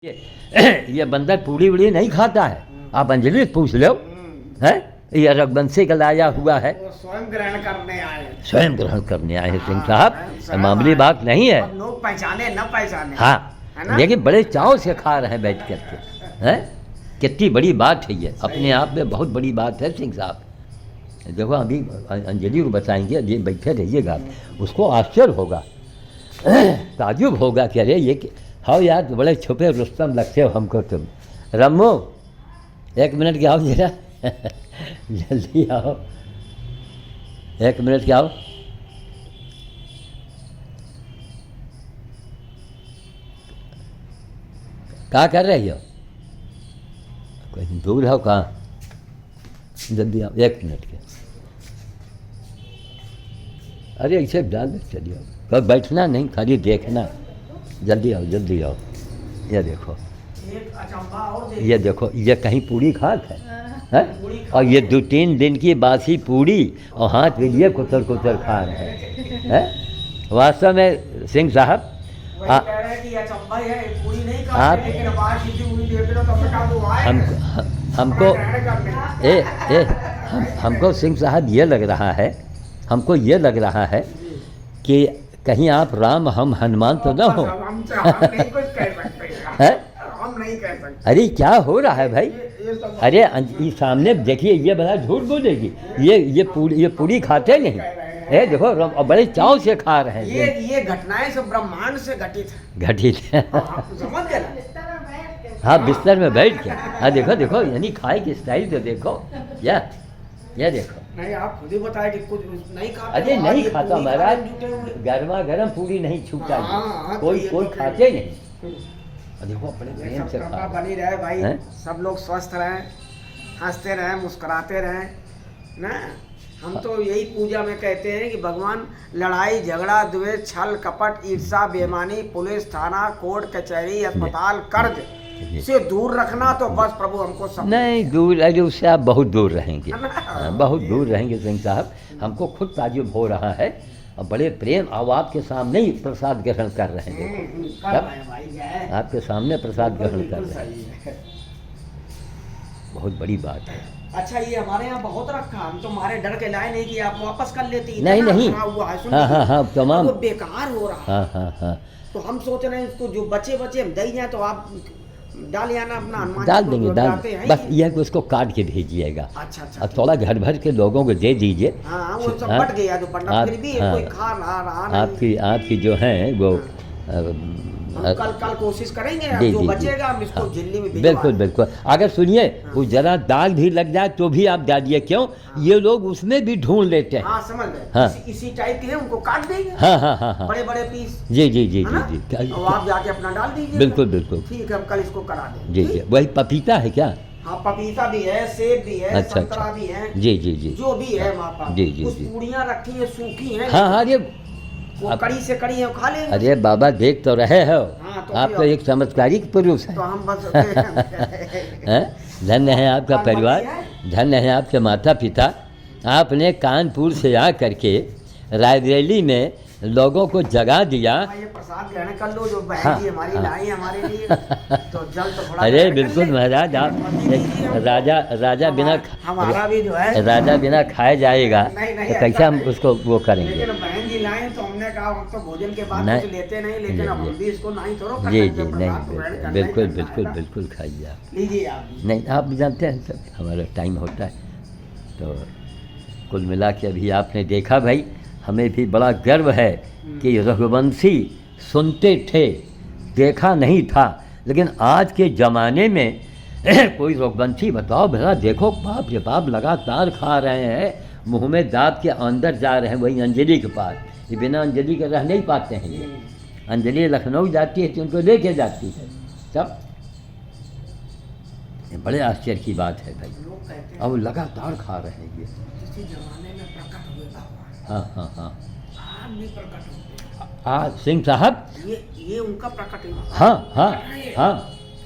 ये बंदर पूड़ी उड़ी नहीं खाता है। आप अंजलि से पूछ लो है, ये रघुवंशी का लाया हुआ है। स्वयं ग्रहण करने आए, स्वयं ग्रहण करने आए हैं सिंह साहब, मामूली बात नहीं है। अब लोग पहचाने न पहचाने, हाँ, है ना? लेकिन बड़े चाव से खा रहे हैं बैठ करके, हैं? कितनी बड़ी बात है ये, अपने आप में बहुत बड़ी बात है सिंह साहब। देखो अभी अंजलि को बताएंगे, अभी बैठे रहिएगा, उसको आश्चर्य होगा, ताजुब होगा कि अरे ये हाँ यार बड़े छुपे रुस्तम लगते हो हमको तुम। रम्मो एक मिनट के आओ जरा, जल्दी आओ, एक मिनट के आओ। क्या कर रही हो? कहीं दूर हो कहाँ? जल्दी आओ, एक मिनट के। अरे ऐसे डाल दे, चलिए आओ, कब बैठना नहीं, खाली देखना। जल्दी आओ, जल्दी आओ। ये देखो, ये देखो, ये कहीं पूड़ी खात है? और ये 2-3 दिन की बासी पूड़ी और हाथ में लिए कुतर कुतर खा रहे हैं। वास्तव में सिंह साहब आप हमको सिंह साहब ये लग रहा है, हमको ये लग रहा है कि कहीं आप राम हम हनुमान तो न हो। हम नहीं कुछ कह सकते, हम नहीं कह सकते। अरे क्या हो रहा है भाई? अरे ये सामने देखिए, ये बड़ा झूठ बोलेगी, ये पूरी खाते नहीं। ए देखो, बड़े चाव से खा रहे हैं। ये घटनाएं सब ब्रह्मांड से घटित समझ गए ना? हाँ, बिस्तर में बैठ के। हाँ देखो देखो, यानी खाए की स्टाइल तो देखो, ये देखो। नहीं, आप खुद ही बताए कि कुछ नहीं खाता। अरे नहीं खाता महाराज, गर्मा गर्म पूरी नहीं छूटा, कोई खाते नहीं। देखो अपने प्रेम से खा बनी रहे भाई, सब लोग स्वस्थ रहें, हंसते रहें, मुस्कुराते रहें ना। हम तो यही पूजा में कहते हैं कि भगवान लड़ाई झगड़ा द्वेष छल कपट ईर्षा बेईमानी पुलिस थाना कोर्ट कचहरी अस्पताल कर्ज से दूर रखना, तो बस प्रभु हमको सब नहीं दूर, अरे उससे आप बहुत दूर रहेंगे, बहुत दूर रहेंगे सिंह साहब। हमको खुद ताजुब हो रहा है, और बड़े प्रेम अब आपके सामने ही प्रसाद ग्रहण कर रहे हैं। आपके सामने प्रसाद ग्रहण कर रहे हैं, बहुत बड़ी बात है। अच्छा, ये हमारे यहाँ बहुत रखा, हम तो हमारे डर के लाए नहीं कि आप वापस कर लेती। नहीं नहीं, हाँ तमाम बेकार हो रहा। हाँ, तो हम सोच रहे हैं इसको जो बचे हम दे जाए, तो आप डाल आना अपना हनुमान डाल देंगे, बस यह है कि उसको काट के भेजिएगा। अच्छा, और थोड़ा घर भर के लोगों को दे दीजिए। हाँ, वो सब बट गया जो बनना, फिर भी कोई खा रहा नहीं। आपकी जो है वो कल कोशिश करेंगे, जो बचेगा हम इसको झिल्ली में बिल्कुल बिल्कुल। अगर सुनिए, वो जरा दाग भी लग जाए तो भी आप डालिए, क्यों ये लोग उसमें भी ढूंढ लेते हैं। हाँ, समझ गए। इसी टाइप के हैं, उनको काट देंगे। हाँ, बड़े बड़े पीस। जी। और आप जाके अपना डाल दीजिए। बिल्कुल। ठीक है, हम कल इसको करा देंगे। जी, वही पपीता है क्या? हाँ, पपीता भी है, सेब भी है, संतरा भी है। जी, जो भी है हमारे पास। जी। पूड़ियाँ रखी है, सूखी है। हाँ, ये वो कड़ी से कड़ी है, खा लेंगे। अरे बाबा देख तो रहे हो, हाँ, तो आप तो एक चमत्कारिक पुरुष है। तो हम बस धन्य है आपका परिवार, धन्य है आपके माता पिता। आपने कानपुर से आ करके रायबरेली में लोगों को जगा दिया। ये प्रसाद ग्रहण कर लो, जो बहन जी हमारी लाई हमारे लिए, तो जल तो थोड़ा। अरे बिल्कुल महाराज, आप राजा बिना हमारा भी जो है राजा बिना खाए जाएगा, तो कैसे हम उसको वो करेंगे? लेकिन बहन जी लाए तो हमने कहा हम तो भोजन के बाद कुछ लेते नहीं, लेकिन अब हम भी इसको नहीं थोड़ा। जी, नहीं बिल्कुल खाइए आप। लीजिए आप। नहीं, आप भी जानते हैं सब, हमारा टाइम होता है। तो कुल मिला के अभी आपने देखा भाई, हमें भी बड़ा गर्व है कि रघुवंशी सुनते थे, देखा नहीं था, लेकिन आज के ज़माने में कोई रघुवंशी बताओ भला, देखो बाप रे बाप लगातार खा रहे हैं, मुंह में दाब के अंदर जा रहे हैं। वही अंजलि के पास, ये बिना अंजलि के रह नहीं पाते हैं। ये अंजलि लखनऊ जाती है तो उनको लेके जाती है सब। ये बड़े आश्चर्य की बात है भाई, अब लगातार खा रहे हैं ये। हाँ, सिंह साहब, ये उनका प्रकट है। हाँ,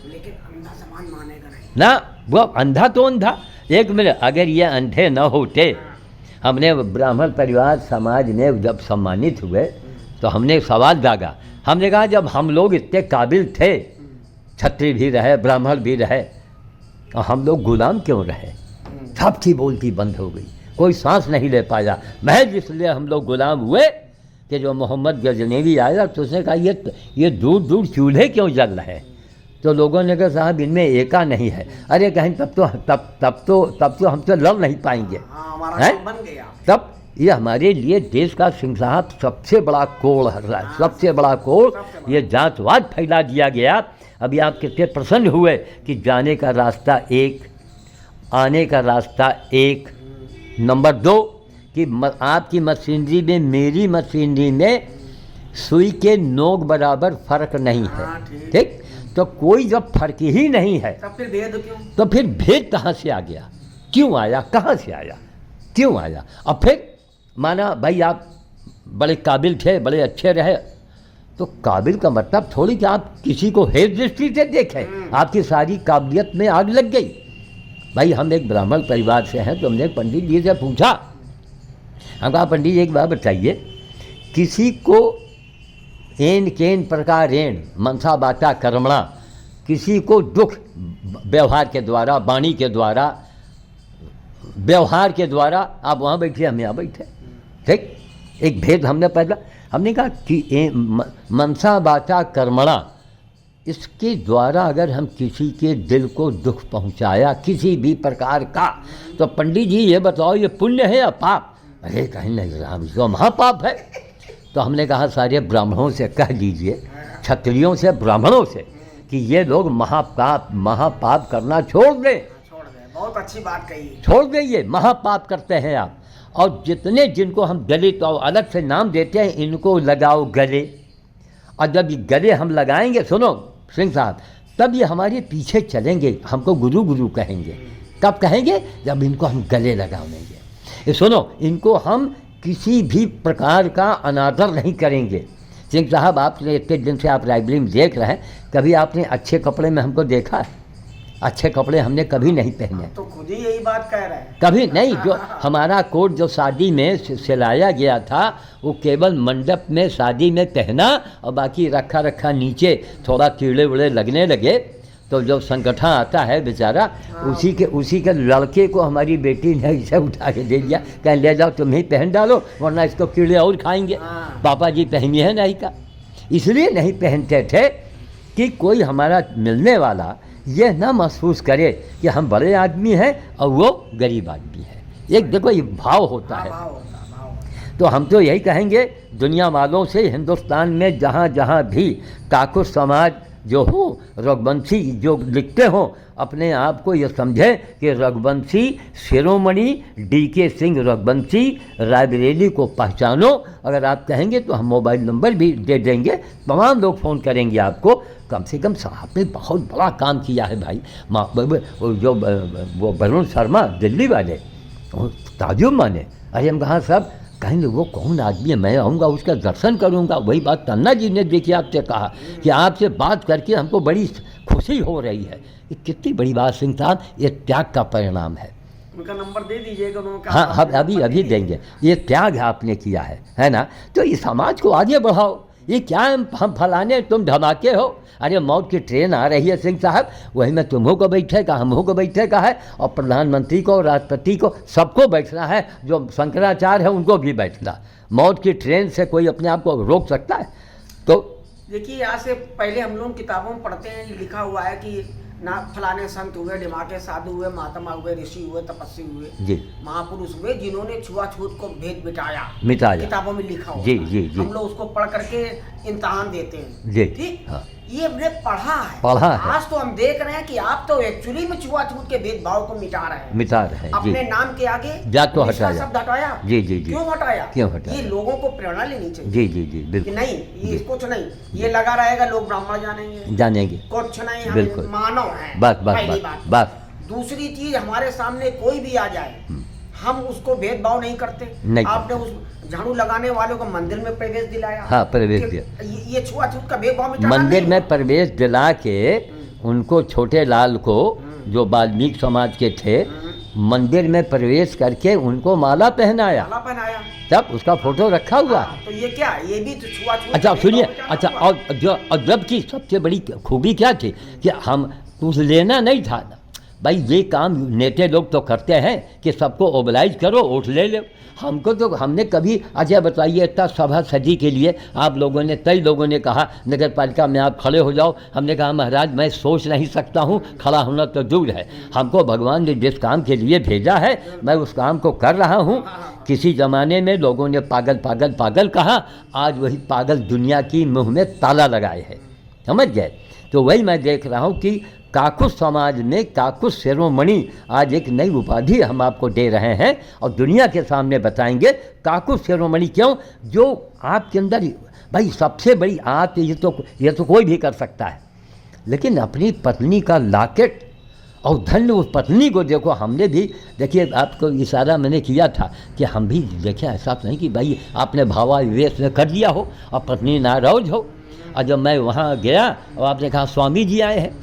लेकिन अंधा समान मानेगा नहीं ना, वो अंधा तो अंधा। एक मिनट, अगर ये अंधे न होते, हमने ब्राह्मण परिवार समाज में जब सम्मानित हुए तो हमने सवाल दागा, हमने कहा जब हम लोग इतने काबिल थे क्षत्रिय भी रहे, ब्राह्मण भी रहे, और हम लोग गुलाम क्यों रहे? सबकी बोलती बंद हो गई, कोई सांस नहीं ले पाया। महज इसलिए हम लोग गुलाम हुए कि जो मोहम्मद गजनेवी आया तो उसने कहा ये दूर दूर चूल्हे क्यों जल रहे हैं? तो लोगों ने कहा साहब इनमें एका नहीं है। अरे कहीं तब तो हम तो लड़ नहीं पाएंगे, बन गया। तब ये हमारे लिए देश का सिंह साहब सबसे बड़ा कोड़ है, सबसे बड़ा कोड़ ये जातवाद फैला दिया गया। अभी आप कितने प्रसन्न हुए कि जाने का रास्ता एक, आने का रास्ता एक। नंबर 2 कि आपकी मशीनरी में मेरी मशीनरी में सुई के नोक बराबर फर्क नहीं है, ठीक? तो कोई जब फर्क ही नहीं है तब फिर भेद क्यों? तो फिर भेद कहाँ से आ गया? क्यों आया? कहाँ से आया? क्यों आया? अब फिर माना भाई आप बड़े काबिल थे, बड़े अच्छे रहे, तो काबिल का मतलब थोड़ी कि आप किसी को हेय दृष्टि से देखें। आपकी सारी काबिलियत में आग लग गई। भाई हम एक ब्राह्मण परिवार से हैं, तो हमने पंडित जी से पूछा, हम कहा पंडित जी एक बात बताइए, किसी को एन केन प्रकारेण मनसा बाटा कर्मणा, किसी को दुख व्यवहार के द्वारा, वाणी के द्वारा, व्यवहार के द्वारा, आप वहाँ बैठे हम यहाँ बैठे, ठीक? एक भेद हमने कहा कि मनसा बाटा कर्मणा, इसके द्वारा अगर हम किसी के दिल को दुख पहुँचाया किसी भी प्रकार का, तो पंडित जी ये बताओ ये पुण्य है या पाप? अरे कहीं नहीं राम, जो महापाप है। तो हमने कहा सारे ब्राह्मणों से कह दीजिए, क्षत्रियों से, ब्राह्मणों से, कि ये लोग महापाप करना छोड़ दें। बहुत अच्छी बात कही। छोड़ दें, ये महापाप करते हैं आप। और जितने जिनको हम दलित और अलग से नाम देते हैं, इनको लगाओ गले। और जब ये गले हम लगाएंगे, सुनो सिंह साहब, तब ये हमारे पीछे चलेंगे, हमको गुरु गुरु कहेंगे। कब कहेंगे? जब इनको हम गले लगाएंगे। ये सुनो, इनको हम किसी भी प्रकार का अनादर नहीं करेंगे। सिंह साहब आपने इतने दिन से आप लाइब्रेरी में देख रहे हैं, कभी आपने अच्छे कपड़े में हमको देखा है? अच्छे कपड़े हमने कभी नहीं पहने। तो खुद ही यही बात कह रहे हैं। कभी नहीं। जो हमारा कोट जो शादी में सिलाया गया था, वो केवल मंडप में शादी में पहना, और बाकी रखा नीचे थोड़ा कीड़े उड़े लगने लगे। तो जब संगठन आता है बेचारा, उसी के लड़के को हमारी बेटी ने इसे उठा के दे दिया, कहीं ले जाओ तुम ही पहन डालो, वरना इसको कीड़े और खाएंगे। पापा जी पहनी है नहीं का, इसलिए नहीं पहनते थे कि कोई हमारा मिलने वाला ये ना महसूस करे कि हम बड़े आदमी हैं और वो गरीब आदमी है। एक देखो ये भाव होता है। तो हम तो यही कहेंगे दुनिया वालों से, हिंदुस्तान में जहाँ जहाँ भी काकुर समाज जो हो, रघुवंशी जो लिखते हों, अपने आप को ये समझे कि रघुवंशी शिरोमणि DK सिंह रघुवंशी रायबरेली को पहचानो। अगर आप कहेंगे तो हम मोबाइल नंबर भी दे देंगे, तमाम लोग फ़ोन करेंगे आपको। कम से कम साहब ने बहुत बड़ा काम किया है भाई। जो वो वरुण शर्मा दिल्ली वाले, ताजुब माने, अरे हम कहाँ सब कहेंगे वो कौन आदमी है, मैं आऊँगा उसका दर्शन करूँगा। वही बात तन्ना जी ने देखिए आपसे कहा कि आपसे बात करके हमको बड़ी खुशी हो रही है। ये कितनी बड़ी बात सिंह साहब, ये त्याग का परिणाम है। उनका नंबर दे दीजिएगा। हाँ, हम अभी देंगे। ये त्याग आपने किया है ना? तो इस समाज को आगे बढ़ाओ। ये क्या हम फलाने तुम धमाके हो? अरे मौत की ट्रेन आ रही है सिंह साहब, वही में तुम्हों को बैठे का, हमों को बैठे का है, और प्रधानमंत्री को, राष्ट्रपति को, सबको बैठना है। जो शंकराचार्य है उनको भी बैठना। मौत की ट्रेन से कोई अपने आप को रोक सकता है? तो देखिए, यहाँ से पहले हम लोग किताबों में पढ़ते हैं, लिखा हुआ है कि ना फलाने संत हुए, ढिमाके साधु हुए, महात्मा हुए, ऋषि हुए, तपस्वी हुए, जी, महापुरुष हुए, जिन्होंने छुआछूत को भेद मिटाया। किताबों में लिखा हुआ जी, जी, जी। हम लोग उसको पढ़ करके इम्तिहान देते हैं। जी, ठीक। हाँ। ये हमने पढ़ा है। आज तो हम देख रहे हैं कि आप तो एक्चुअली में छुआछूत के भेदभाव को मिटा रहे हैं। अपने नाम के आगे जात को हटाया, शब्द हटाया। जी, जी, जी। क्यों हटाया? क्यों? ये लोगों को प्रेरणा लेनी चाहिए। जी, जी, जी, बिल्कुल। नहीं, ये कुछ नहीं, ये लगा रहेगा, लोग ब्राह्मण जानेंगे कुछ नहीं, हम मानव हैं। पहली बात। दूसरी चीज, हमारे सामने कोई भी आ जाए, हम उसको भेदभाव नहीं करते। आपने उस झाड़ू लगाने वालों को मंदिर में प्रवेश दिलाया। हाँ, प्रवेश दिया। ये छुआछूत का भेदभाव मिटाना मंदिर में प्रवेश दिला के उनको, छोटे लाल को, जो वाल्मीकि समाज के थे, मंदिर में प्रवेश करके उनको माला पहनाया। सब उसका फोटो रखा हुआ है। हाँ, तो ये क्या, ये भी तो छुआछूत। अच्छा सुनिए, क्या अच्छा हुआ? और जब की सबसे बड़ी खूबी क्या थी कि हम कुछ लेना नहीं था भाई, ये काम नेते लोग तो करते हैं कि सबको ओबलाइज करो, वोट ले लो। हमको तो हमने कभी, अच्छा बताइए, इतना सभा सजी के लिए आप लोगों ने, कई लोगों ने कहा नगर पालिका में आप खड़े हो जाओ। हमने कहा महाराज मैं सोच नहीं सकता हूँ, खड़ा होना तो दूर है। हमको भगवान ने जिस काम के लिए भेजा है मैं उस काम को कर रहा हूँ। किसी ज़माने में लोगों ने पागल पागल पागल कहा, आज वही पागल दुनिया की मुँह में ताला लगाए है, समझ गए। तो वही मैं देख रहा हूँ कि काकुस समाज में काकुस शिरोमणि आज एक नई उपाधि हम आपको दे रहे हैं और दुनिया के सामने बताएंगे काकुस शिरोमणि क्यों, जो आपके अंदर भाई सबसे बड़ी आप, ये तो कोई भी कर सकता है, लेकिन अपनी पत्नी का लॉकेट और धन्य उस पत्नी को देखो। हमने भी देखिए, आपको इशारा मैंने किया था कि हम भी देखें, ऐसा नहीं कि भाई आपने भावावेश में कर लिया हो और पत्नी नाराज हो। और जब मैं वहाँ गया और आपने कहा स्वामी जी आए हैं,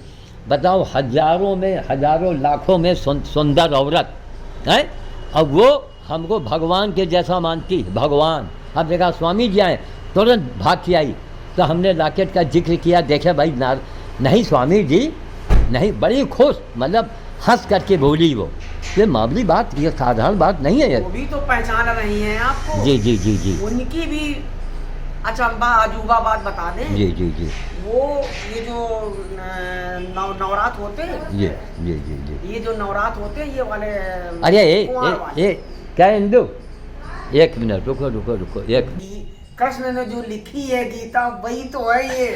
बताओ हजारों में, हजारों लाखों में सुंदर औरत है और वो हमको भगवान के जैसा मानती है, भगवान। अब देखा स्वामी जी आए, तुरंत भाग के आई। तो हमने लॉकेट का जिक्र किया, देखे भाई नहीं स्वामी जी नहीं, बड़ी खुश, मतलब हंस करके बोली वो। ये मामूली बात, ये साधारण बात नहीं है। वो भी तो पहचान रही हैं आपको। जी जी जी जी, उनकी भी अचंबा अजूबा बात बता दें। जी जी जी, वो ये जो नवरात होते हैं, जी जी जी जी, ये जो नवरात होते हैं ये वाले, अरे कुंवर वाले। क्या इंदु, एक मिनट रुको रुको रुको, एक कृष्ण ने जो लिखी है गीता वही तो है ये।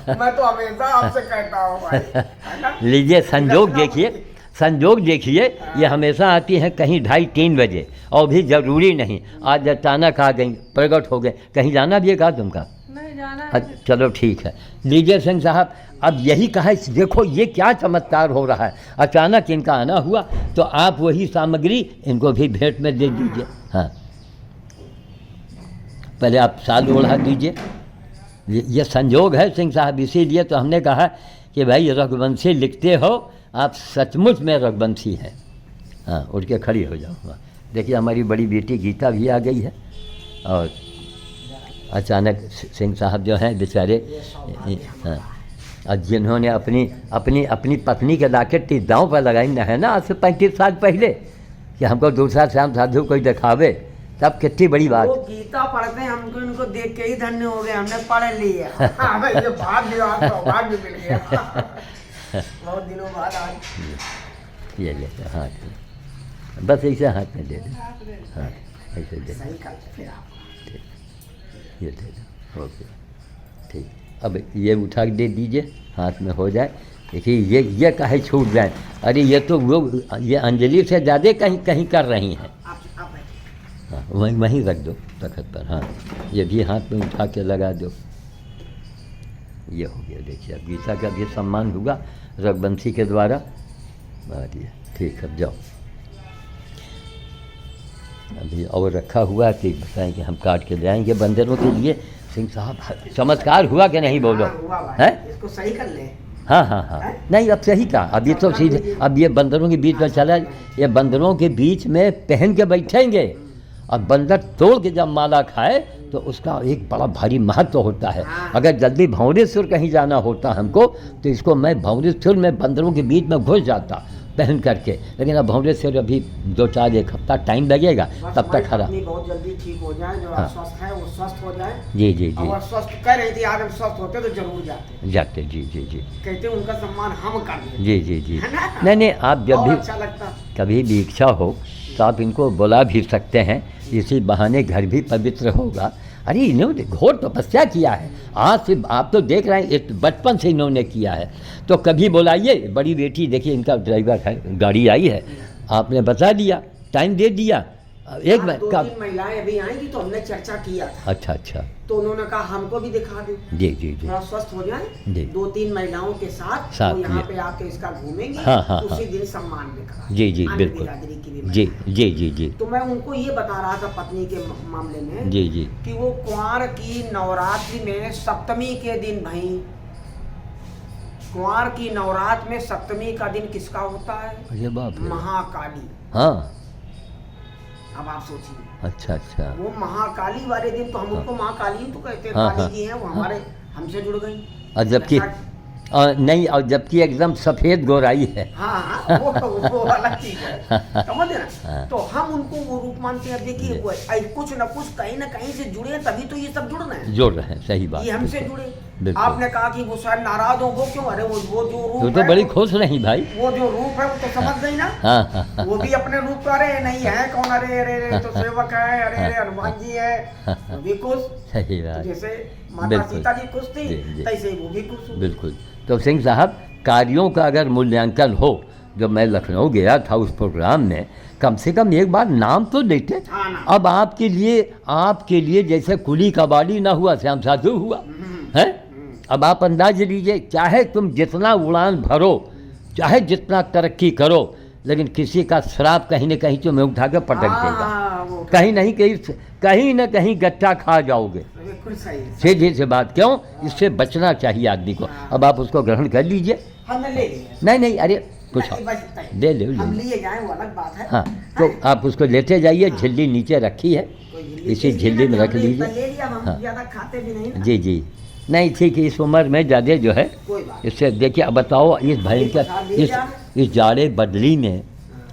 मैं तो हमेशा आपसे कहता हूँ भाई, है ना? लीजिए संजोग देखिए, संजोग देखिए, ये हमेशा आती हैं कहीं 2:30-3 बजे और भी ज़रूरी नहीं। आज अचानक आ गई, प्रकट हो गए। कहीं जाना भी है कहा तुमका? नहीं जाना है। चलो ठीक है। लीजिए सिंह साहब, अब यही कहा, देखो ये क्या चमत्कार हो रहा है। अचानक इनका आना हुआ तो आप वही सामग्री इनको भी भेंट में दे दीजिए। हाँ, पहले आप साल ओढ़ा दीजिए। ये संजोग है सिंह साहब, इसीलिए तो हमने कहा कि भाई रघुवंशी लिखते हो, आप सचमुच में रघुवंशी हैं। हाँ, उठ के खड़ी हो जाओ। हाँ, देखिए हमारी बड़ी बेटी गीता भी आ गई है। और अचानक सिंह साहब जो हैं बेचारे, हाँ, और जिन्होंने अपनी अपनी अपनी पत्नी के लॉकेट दांव पर लगाई न है ना, आज से 35 साल पहले, कि हमको दूसरा श्याम साधु कोई दिखावे, तब कितनी बड़ी बात। वो गीता पढ़ते हैं, हमको इनको देख के ही धन्य हो गए, हमने पढ़ लिया। हाँ भाई, ये भाग भी मिल गया। बहुत दिनों बाद आज ये ले हाथ में, बस ऐसे हाथ में दे दे। हाँ, ऐसे दे, सही कर फिर आप। ये दे दो, ओके ठीक। अब ये उठा के दे दीजिए, हाथ में हो जाए। देखिए ये काहे छूट जाए, अरे ये तो वो, ये अंजलि से ज़्यादा कहीं कहीं कर रही हैं। आप हाँ, वहीं रख दो तखत पर। हाँ, ये भी हाथ में उठा के लगा दो। ये हो गया। देखिए अब गीता का भी सम्मान होगा रघुवंशी के द्वारा। बढ़िया, ठीक है, जाओ। अभी और रखा हुआ है कि बताएं कि हम काट के ले आएंगे बंदरों के लिए। सिंह साहब, चमत्कार हुआ कि नहीं बोलो? है, इसको सही कर ले। हाँ हाँ हाँ, नहीं अब सही था। अभी तो सीधे, अब ये बंदरों के बीच में चला, ये बंदरों के बीच में पहन के बैठेंगे और बंदर तोड़ के जब माला खाए तो उसका एक बड़ा भारी महत्व होता है। अगर जल्दी भंवरेश्वर कहीं जाना होता हमको तो इसको मैं भंवरेश्वर में बंदरों के बीच में घुस जाता पहन करके, लेकिन अब भंवरेश्वर अभी 2-4 हफ्ता टाइम लगेगा, तब तक खरा। बहुत जल्दी ठीक हो जाए, जो अस्वस्थ है वो स्वस्थ हो जाए। जी जी जी, और स्वस्थ कह रही थी, आज हम स्वस्थ होते तो जरूर जाते। जी जी जी, कहते उनका सम्मान हम कर दें। जी जी जी, है ना? नहीं आप जब भी अच्छा लगता, कभी भी इच्छा हो तो आप इनको बुला भी सकते हैं, इसी बहाने घर भी पवित्र होगा। अरे इन्होंने घोर तपस्या किया है, आज से आप तो देख रहे हैं, बचपन से इन्होंने किया है। तो कभी बुलाइए। बड़ी बेटी देखिए, इनका ड्राइवर है, गाड़ी आई है, आपने बता दिया, टाइम दे दिया। एक मिनट, 2-3 महिलाएं अभी आएंगी तो हमने चर्चा किया था। अच्छा अच्छा, तो उन्होंने कहा हमको भी दिखा दो, जी जी जी, थोड़ा स्वस्थ हो जाए। जी। 2-3 महिलाओं के साथ साथ वो यहाँ में। पे आके इसका घूमेंगे। हाँ, हाँ, उसी हाँ। दिन सम्मान भी करा, जी जी अन्य बिल्कुल, बिरादरी की भी जी महिला। जी जी जी, तो मैं उनको ये बता रहा था पत्नी के मामले में, जी जी, कि वो कुंवार की नवरात्रि में सप्तमी के दिन, भाई कुंवार की नवरात्र में सप्तमी का दिन किसका होता है? अरे बाप रे, महाकाली। हाँ अब आप सोचिए, अच्छा अच्छा। वो महाकाली वाले दिन तो हम उनको महाकाली तो कहते हैं, हाँ, काली हाँ, जी हैं वो हमारे हमसे जुड़ गई। और जबकि नहीं, और जबकि एकदम सफ़ेद गोराई है। हाँ हाँ, वो अलग चीज है, समझ ना। हाँ। तो हम उनको वो रूप मानते हैं। देखिए वो कुछ न कुछ कहीं ना कहीं से जुड़े हैं, तभी तो ये सब जुड़ रहे हैं, जोड़ रहे हैं, सही बात। ये हमसे बिल्कुल, जुड़े। बिल्कुल। आपने कहा कि वो शायद नाराज हो, वो क्यों? अरे वो जो रूप वो तो है, बड़ी खुश नहीं भाई। वो जो रूप है वो तो समझ गई ना। हाँ हाँ हाँ, वो भी अपने रूप का, अरे नहीं है कौन, अरे अरे अरे तो सेवक है, अरे अरे हनुमान जी है, वो भी खुश। सही बात। जैसे माता बिल्कुल। सीता जी खुश थी, जी, जी। तैसे वो भी खुश हुई। बिल्कुल। तो सिंह साहब, कार्यों का अगर मूल्यांकन हो, जब मैं लखनऊ गया था उस प्रोग्राम में, कम से कम एक बार नाम तो लेते। हाँ ना। अब आपके लिए जैसे कुली कबाड़ी ना हुआ, श्याम साधु हुआ है। अब आप अंदाज लीजिए, चाहे तुम जितना उड़ान भरो, चाहे जितना तरक्की करो, लेकिन किसी का श्राप कहीं न कहीं तुम्हें उठा के पटक देगा। हाँ, वो कहीं न कहीं गट्टा खा जाओगे। बिल्कुल सही है। सीधी सी बात, क्यों? इससे बचना चाहिए आदमी को। अब आप उसको ग्रहण कर लीजिए। हमने ले लिया। नहीं, अरे पूछो, नहीं, बस इतना ही। ले ले हम लिए जाएं वो अलग बात है। हाँ, तो आप उसको लेते जाइए। झिल्ली नीचे रखी है, कोई झिल्ली इसी चीज़ झिल्ली में नहीं, रख हमने लीजिए। इतना ले लिया, हम हाँ। ज्यादा खाते भी नहीं ना। जी जी, नहीं ठीक है, इस उम्र में ज़्यादा जो है, कोई बात इससे देखिए। अब बताओ, इस भयंकर इस जाड़े बदली में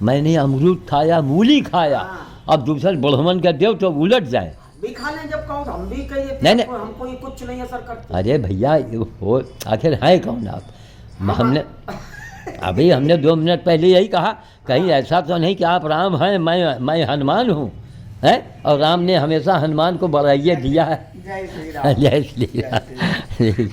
मैंने अमरूद खाया, मूली खाया। हाँ। अब दूसरे बढ़मन का देव तो उलट जाए। भी खा लें जब कहो, तो हम भी कह देते नहीं, हैं, नहीं। हमको ये कुछ नहीं असर करता। अरे भैया, वो आखिर है कौन आप? हमने 2 मिनट पहले यही कहा, कहीं ऐसा तो नहीं कि आप राम हैं, मैं हनुमान हूँ, हैं? और राम ने हमेशा हनुमान को बढ़ाइए दिया है। जय श्री राम। जय श्री राम।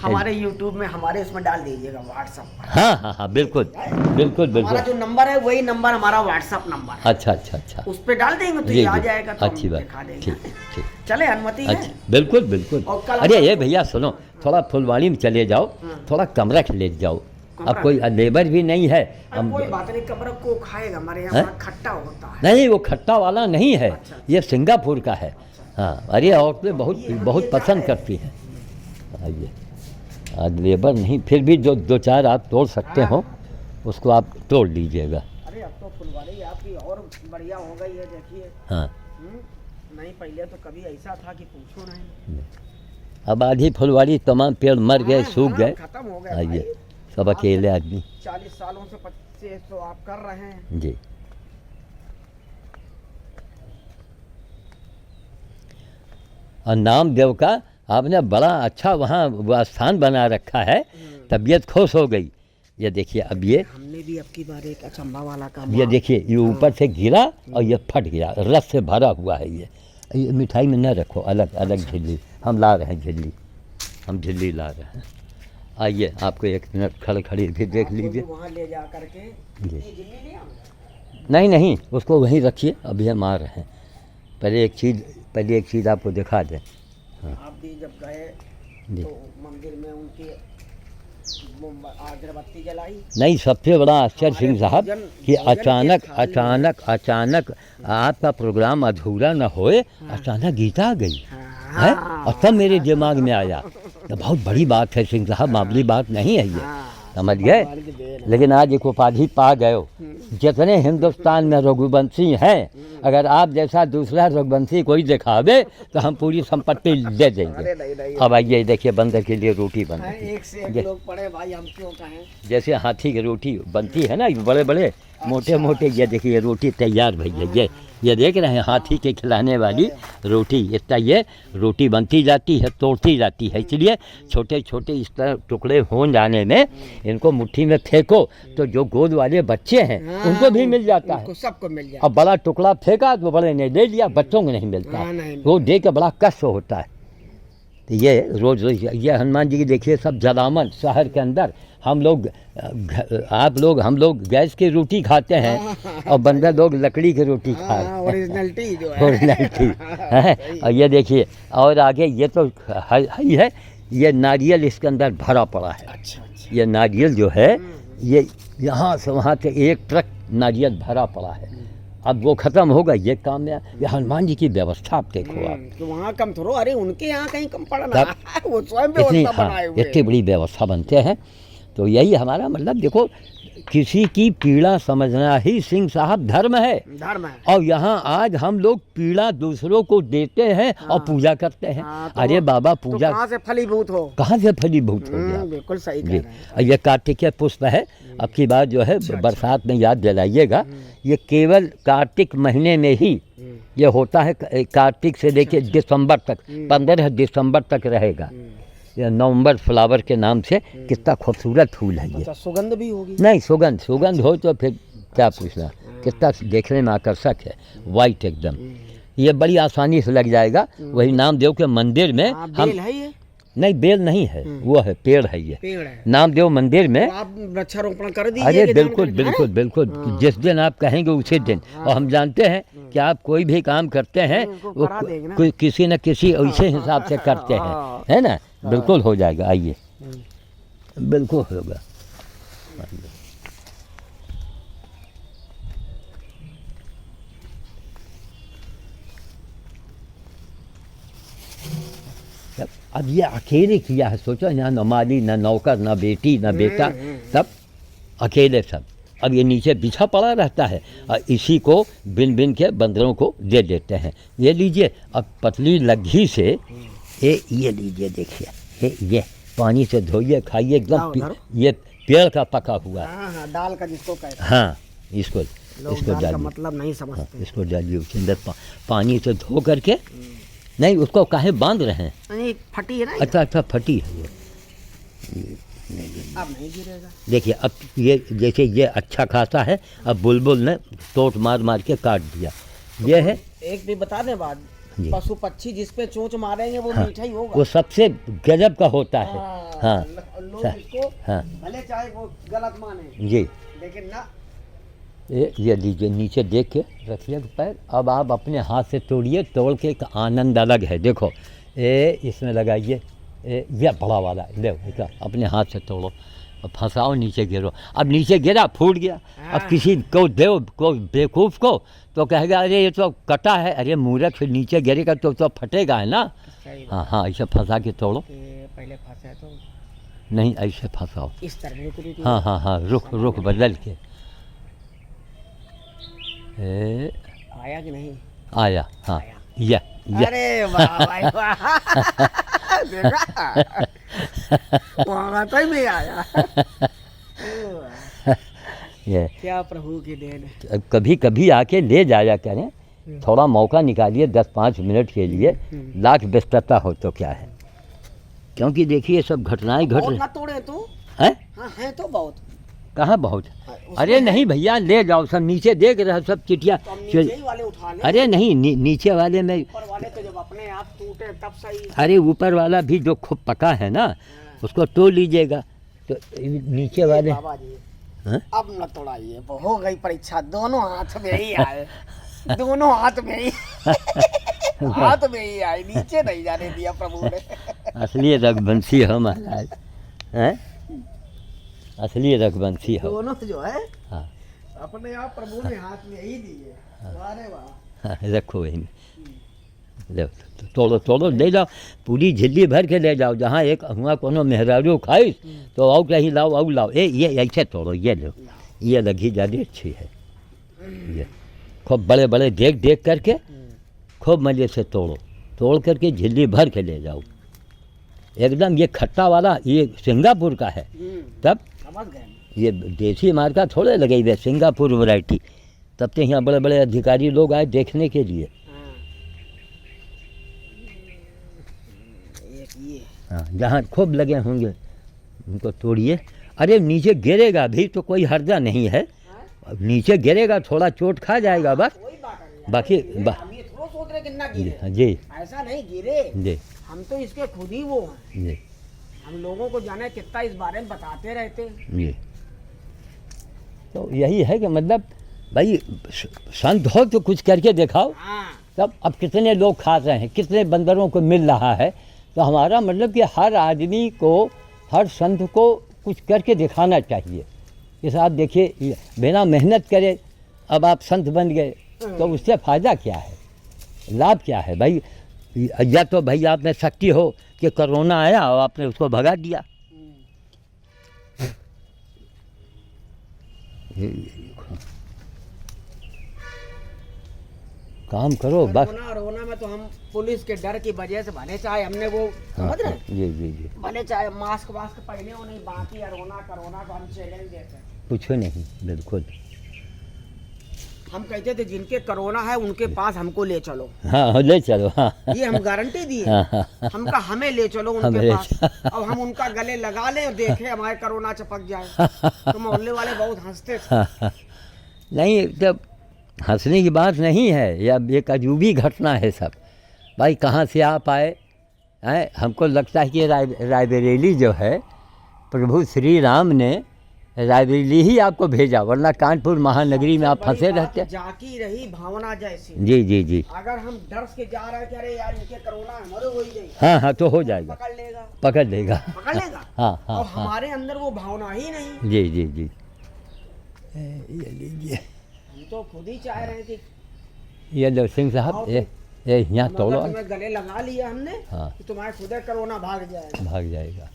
हमारे YouTube में हमारे इसमें डाल दीजिएगा व्हाट्सएप। हाँ हाँ हाँ, बिल्कुल बिल्कुल हमारा बिल्कुल। जो नंबर है वही नंबर हमारा व्हाट्सएप नंबर है। अच्छा अच्छा अच्छा, उस पे डाल देंगे तो जी ये आ जी, जाएगा, तो हम अच्छी बात, दिखा देंगे। ठीक ठीक। चले, अनुमति है? अच्छा, बिल्कुल बिल्कुल। और कल अरे हम- ये भैया सुनो, थोड़ा फुलवाड़ी में चले जाओ, थोड़ा कमरा ले जाओ। अब कोई लेबर भी नहीं है। अरे कोई बात नहीं, कब्र को खाएगा, हमारे यहाँ हैं? बड़ा खट्टा होता है। नहीं, वो खट्टा वाला नहीं है, अच्छा। ये सिंगापुर का है। हाँ, अरे औरतें बहुत पसंद करती हैं। आइए, आज लेबर नहीं, फिर भी जो 2-4 आप तोड़ सकते हो, उसको आप तोड़ लीजिएगा। अरे अब तो फुलवारी आपकी और बढ़िया हो गई है, देखिए। हाँ, नहीं पहले तो कभी ऐसा था कि पूछो नहीं। अब आधी फुलवारी तमाम पेड़ मर गए, सूख गए। खत्म हो गए आइए, भाई। सब अकेले आदमी। 40 सालों से 25 तो आप कर रहे हैं। जी, और नामदेव का आपने बड़ा अच्छा वहाँ वो स्थान बना रखा है, तबीयत खुश हो गई। ये देखिए, अब ये हमने भी अब की बार एक अचंभा वाला काम। ये देखिए, ये ऊपर से गिरा और ये फट गया, रस से भरा हुआ है। ये मिठाई में न रखो, अलग अलग झिल्ली। हम ला रहे हैं झिल्ली, हम झिल्ली ला रहे हैं। आइए, आपको 1 मिनट खड़ी भी देख लीजिए। वहाँ ले जा करके जी, ये झिल्ली ले आऊँ? नहीं, उसको वहीं रखिए, अभी हम आ रहे हैं। पहले एक चीज़ आपको दिखा दें। आप भी जब गए जी, तो मंदिर में उनकी अगरबत्ती जलाई। नहीं, सबसे बड़ा आश्चर्य सिंह साहब कि भोजन के अचानक आपका प्रोग्राम अधूरा न होए, अचानक गीता आ गई है। और तब मेरे दिमाग में आया, तो बहुत बड़ी बात है सिंह साहब, मामूली बात नहीं है ये, समझ गए। लेकिन आज एक उपाधि पा गए हो। जितने हिंदुस्तान में रघुवंशी हैं, अगर आप जैसा दूसरा रघुवंशी कोई दिखावे तो हम पूरी संपत्ति दे देंगे। अब आइए, देखिए, बंदर के लिए रोटी बन रही है। एक से एक लोग पड़े भाई, हम क्यों कहें। जैसे हाथी की रोटी बनती है ना, बड़े बड़े मोटे, ये देखिए, ये रोटी तैयार भैया। ये देख रहे हैं, हाथी के खिलाने वाली रोटी। इतना ये रोटी बनती जाती है, तोड़ती जाती है। इसलिए छोटे छोटे इस तरह टुकड़े हो जाने में इनको मुट्ठी में फेंको तो जो गोद वाले बच्चे हैं उनको भी मिल जाता है। सबको मिल जाता अब बड़ा टुकड़ा फेंका तो बड़े ने ले लिया, बच्चों को नहीं मिलता। वो दे के बड़ा कष्ट होता है। तो ये रोज ये हनुमान जी की देखिए, सब जलावन शहर के अंदर। हम लोग गैस की रोटी खाते हैं और बंदर लोग लकड़ी की रोटी खा रहे हैं। ओरिजिनलिटी जो है। ओरिजिनलिटी है। और ये देखिए, और आगे ये तो ही है, ये नारियल इसके अंदर भरा पड़ा है। अच्छा। ये नारियल जो है, ये यहाँ से वहाँ से 1 ट्रक नारियल भरा पड़ा है। अब वो खत्म होगा, ये काम में ये हनुमान जी की व्यवस्था आप देखो। आप तो वहाँ कम थोड़ो, अरे उनके यहाँ कहीं कम पड़ना। वो स्वयं इतनी व्यवस्था बनाए हुए। इतनी बड़ी व्यवस्था बनते हैं। तो यही हमारा मतलब, देखो, किसी की पीड़ा समझना ही सिंह साहब धर्म है। धर्म है। और यहाँ आज हम लोग पीड़ा दूसरों को देते हैं और पूजा करते हैं। तो अरे बाबा पूजा कहाँ से फलीभूत हो? कहाँ से फलीभूत हो गया? बिल्कुल सही कह जी। रहे हैं। और ये कार्तिकेय पुष्प है। अब की बात जो है बरसात में याद दिलाइएगा, ये केवल कार्तिक महीने में ही ये होता है। कार्तिक से लेके दिसंबर तक, 15 दिसंबर तक रहेगा। ये नवंबर फ्लावर के नाम से कितना खूबसूरत फूल है ये। अच्छा, सुगंध भी होगी? नहीं, सुगंध हो तो फिर क्या पूछना, कितना देखने में आकर्षक है, वाइट एकदम। ये बड़ी आसानी से लग जाएगा। वही नामदेव के मंदिर में बेल है ये? नहीं, बेल नहीं है, वो है पेड़ है ये। पेड़ है। नामदेव मंदिर में। तो आप वृक्षारोपण कर दीजिए। अरे बिल्कुल बिल्कुल बिल्कुल, जिस दिन आप कहेंगे उसी दिन। और हम जानते हैं कि आप कोई भी काम करते हैं वो किसी न किसी ऐसे हिसाब से करते हैं, है ना? बिल्कुल हो जाएगा। आइए, बिल्कुल होगा। अब ये अकेले किया है, सोचो, यहाँ न माली न नौकर न बेटी न बेटा, सब अकेले सब। अब ये नीचे बिछा पड़ा रहता है और इसी को बिन बिन के बंदरों को दे देते हैं। ये लीजिए, अब पतली लग्घी से ये लीजिए, देखिए ये पानी से धोइए, खाइए, एकदम ये पेड़ का पका हुआ है। दाल का जिसको कहते हैं। हाँ, इसको डालिए, मतलब नहीं समझते। इसको डालिए उसके अंदर पानी से धो करके। नहीं, उसको काहे बांध रहे हैं? नहीं, फटी है ना। अच्छा, फटी है ये। अब नहीं गिरेगा। देखिए, अब ये जैसे ये अच्छा खासा है, अब बुलबुल ने टोट मार मार के काट दिया। ये है। एक भी बता दें बात, पशु पक्षी जिस पे चोंच मारेंगे वो मीठा ही होगा। वो सबसे गजब का होता है। हाँ, लोग इसको भले चाहे वो गलत माने जी, लेकिन ना। ये लीजिए, नीचे देख के रखिए पैर। अब आप अपने हाथ से तोड़िए, तोड़ के एक आनंद अलग है। देखो, इसमें लगाइए, ये बड़ा वाला ले, अपने हाथ से तोड़ो और फंसाओ, नीचे गिरो। अब नीचे गिरा, फूट गया। अब किसी को दो, को बेवकूफ़ को, तो कहेगा अरे ये तो कटा है। अरे मूर्ख, फिर नीचे गिरेगा तो फटेगा, है ना? हाँ, ऐसे फंसा के तोड़ो। पहले फंसा तो नहीं, ऐसे फंसाओ इस तरह। हाँ, रुख बदल के। आया कि नहीं? आया, हाँ, या। अरे वाह वाह, देखा वहाँ तो ही नहीं आया। ये क्या प्रभु की देन। कभी कभी आके ले जाया करें, थोड़ा मौका निकालिए 10-5 मिनट के लिए। लाख व्यस्तता हो तो क्या है, क्योंकि देखिए सब घटनाएं घट रही। ना तोड़े तो हैं? हाँ, है तो बहुत। कहाँ बहुत? अरे नहीं भैया, ले जाओ, सब नीचे देख रहे सब चिटिया। नीचे वाले उठा ले। अरे नहीं, नीचे वाले में। ऊपर वाले तो जब अपने आप टूटे तब सही। अरे ऊपर वाला भी जो खूब पका है ना, उसको तोड़ लीजिएगा। तो नीचे वाले बाबा जी, अब न तोड़ाइए, हो गई परीक्षा। दोनों हाथ में ही आए, दोनों हाथ में ही हाथ में ही आए, नीचे नहीं जाने दिया प्रभु ने। असली रघुवंशी हो महाराज, हैं? असली रघुवंशी हो। दोनों जो है, हाँ, अपने आप प्रभु ने हाथ में ही दिए। अरे वाह। हाँ, रखो वही में, तोड़ो ले जाओ, पूरी झिल्ली भर के ले जाओ। जहाँ एक हुआ कोनो मेहरारू खाई तो और कहीं लाओ। ये ऐसे तोड़ो, ये लो, ये लगी ज़्यादा अच्छी है। ये खूब बड़े बड़े देख करके खूब मज़े से तोड़ करके झिल्ली भर के ले जाओ एकदम। ये खट्टा वाला ये सिंगापुर का है, तब समझ गए। ये देसी मार्का थोड़े लगे हुए, सिंगापुर वैरायटी। तब तो यहाँ बड़े बड़े अधिकारी लोग आए देखने के लिए। हाँ, जहाँ खूब लगे होंगे उनको तोड़िए। अरे नीचे गिरेगा भी तो कोई हर्जा नहीं है, नीचे गिरेगा थोड़ा चोट खा जाएगा बस, बाकी सोच रहे कि ना गिरे। जी, ऐसा नहीं गिरे जी, हम तो इसके खुद ही वो हैं। जी, हम लोगों को जाने कितना इस बारे में बताते रहते हैं। जी। तो यही है कि मतलब भाई संत हो तो कुछ करके दिखाओ। तब अब कितने लोग खा रहे हैं, कितने बंदरों को मिल रहा है। तो हमारा मतलब कि हर आदमी को, हर संत को कुछ करके दिखाना चाहिए। जैसे आप देखिए, बिना मेहनत करे अब आप संत बन गए तो उससे फ़ायदा क्या है, लाभ क्या है भाई? या तो भाई आप में शक्ति हो कि कोरोना आया और आपने उसको भगा दिया, ये देखो, काम करो बस। रोना में तो हम पुलिस के डर की वजह से भले चाहे हमने वो हाँ, समझ रहे जी जी जी, भले चाहे मास्क वास्क पहने हो नहीं, बाकी रोना करोना को हम चैलेंज देते हैं। पूछो नहीं, बिल्कुल। हम कहते थे जिनके कोरोना है उनके पास हमको ले चलो, हाँ ले चलो, हाँ ये हम गारंटी दिए। हाँ, हाँ, हमका हमें ले चलो उनके हमें ले पास, अब हम उनका गले लगा ले और देखे हमारे कोरोना चिपक जाए। तो मोहल्ले वाले बहुत हंसते थे। नहीं, जब हंसने की बात नहीं है, या एक अजूबी घटना है सब। भाई कहाँ से आप आए हैं? हमको लगता है कि रायबरेली जो है, प्रभु श्री राम ने रायबरेली ही आपको भेजा, वरना कानपुर महानगरी में आप फंसे रहते। जाकी रही भावना जैसी। जी जी जी, अगर हम डर के जा रहे हैं कि अरे यार इनके कोरोना हमारे हो ही जाए, हाँ हाँ, तो हो जाएगा, पकड़ लेगा, पकड़ लेगा। पकड़ लेगा। हाँ हाँ और हाँ, हमारे अंदर वो भावना ही नहीं। जी जी जी, ये लीजिए, हम तो खुद ही चाह रहे हैं कि ये लो सिंह साहब, ये यहाँ हम तोड़ो, अगर तुम्हें गले लगा लिया हमने, हाँ, कि तुम्हारे खुद कोरोना भाग जाएगा। भाग जाएगा।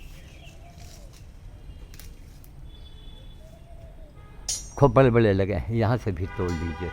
खूब बड़े बड़े लगे हैं, यहाँ से भी तोड़ लीजिए।